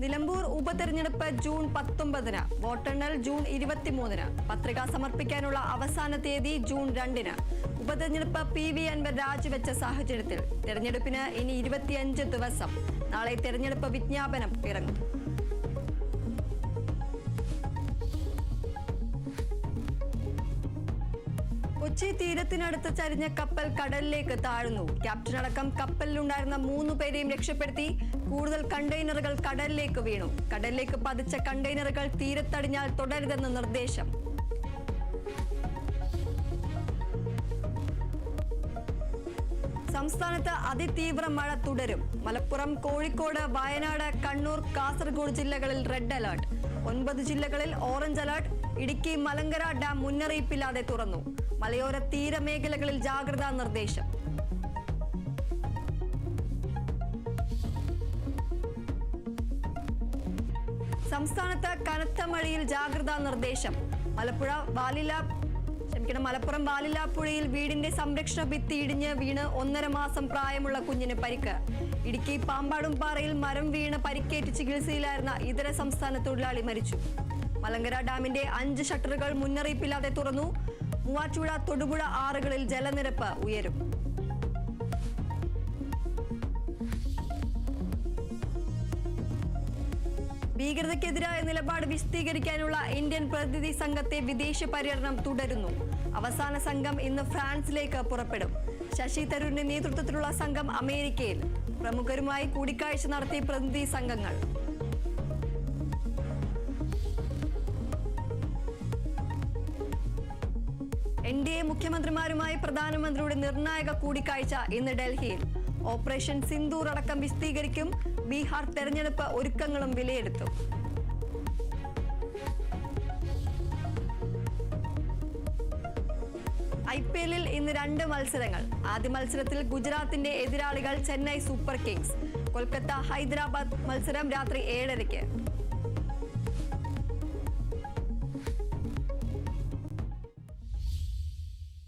നിലമ്പൂർ ഉപതെരഞ്ഞെടുപ്പ് ജൂൺ 19-ന്, വോട്ടെണ്ണൽ ജൂൺ 23-ന്. പത്രിക സമർപ്പിക്കാനുള്ള അവസാന തീയതി ജൂൺ 2-ന്. ഉപതെരഞ്ഞെടുപ്പ് PV അൻവർ രാജിവെച്ച സാഹചര്യത്തിൽ തെരഞ്ഞെടുപ്പിന് ഇനി 25 ദിവസം. നാളെ തെരഞ്ഞെടുപ്പ് വിജ്ഞാപനം ഇറങ്ങും. കൊച്ചി തീരത്തിനടുത്ത് ചരിഞ്ഞ കപ്പൽ കടലിലേക്ക് താഴ്ന്നു. ക്യാപ്റ്റനടക്കം കപ്പലിലുണ്ടായിരുന്ന 3 പേരെയും രക്ഷപ്പെടുത്തി. കൂടുതൽ കണ്ടെയ്നറുകൾ കടലിലേക്ക് വീണു. കടലിലേക്ക് പതിച്ച കണ്ടെയ്നറുകൾ തീരത്തടിഞ്ഞാൽ തുടരുതെന്ന് നിർദ്ദേശം. സംസ്ഥാനത്ത് അതിതീവ്ര മഴ തുടരും. മലപ്പുറം, കോഴിക്കോട്, വയനാട്, കണ്ണൂർ, കാസർഗോഡ് ജില്ലകളിൽ റെഡ് അലർട്ട്. 9 ജില്ലകളിൽ orange alert. Idukki Malankara dam മുന്നറിയിപ്പില്ലാതെ തുറന്നു. മലയോര തീരമേഖലകളിൽ ജാഗ്രതാ നിർദ്ദേശം. സംസ്ഥാനത്ത് കനത്ത മഴയിൽ ജാഗ്രതാ നിർദ്ദേശം. മലപ്പുറം വാലില്ലാപ്പുഴയിൽ വീടിന്റെ സംരക്ഷണ ഭിത്തി ഇടിഞ്ഞ് വീണ് 1.5 മാസം പ്രായമുള്ള കുഞ്ഞിന് പരിക്ക്. ഇടുക്കി പാമ്പാടുംപാറയിൽ മരം വീണ് പരിക്കേറ്റ് ചികിത്സയിലായിരുന്ന ഇതര സംസ്ഥാന തൊഴിലാളി മരിച്ചു. മലങ്കര ഡാമിന്റെ 5 ഷട്ടറുകൾ മുന്നറിയിപ്പില്ലാതെ തുറന്നു. മൂവാറ്റുപുഴ, തൊടുപുഴ ആറുകളിൽ ജലനിരപ്പ് ഉയരും. ഭീകരതയ്ക്കെതിരായ നിലപാട് വിശദീകരിക്കാനുള്ള ഇന്ത്യൻ പ്രതിനിധി സംഘത്തെ വിദേശ പര്യടനം തുടരുന്നു. അവസാന സംഘം ഇന്ന് ഫ്രാൻസിലേക്ക് പുറപ്പെടും. ശശി തരൂരിന്റെ നേതൃത്വത്തിലുള്ള സംഘം അമേരിക്കയിൽ. പ്രമുഖരുമായി കൂടിക്കാഴ്ച നടത്തിയ പ്രതിനിധി സംഘങ്ങൾ. NDA മുഖ്യമന്ത്രിമാരുമായി പ്രധാനമന്ത്രിയുടെ നിർണായക കൂടിക്കാഴ്ച ഇന്ന് ഡൽഹിയിൽ. ഓപ്പറേഷൻ സിന്ദൂർ അടക്കം വിശദീകരിക്കും. ബീഹാർ തെരഞ്ഞെടുപ്പ് ഒരുക്കങ്ങളും വിലയിരുത്തും. IPL-ൽ ഇന്ന് 2 മത്സരങ്ങൾ. ആദ്യ മത്സരത്തിൽ ഗുജറാത്തിന്റെ എതിരാളികൾ ചെന്നൈ സൂപ്പർ കിങ്സ്. കൊൽക്കത്ത ഹൈദരാബാദ് മത്സരം രാത്രി 7:30.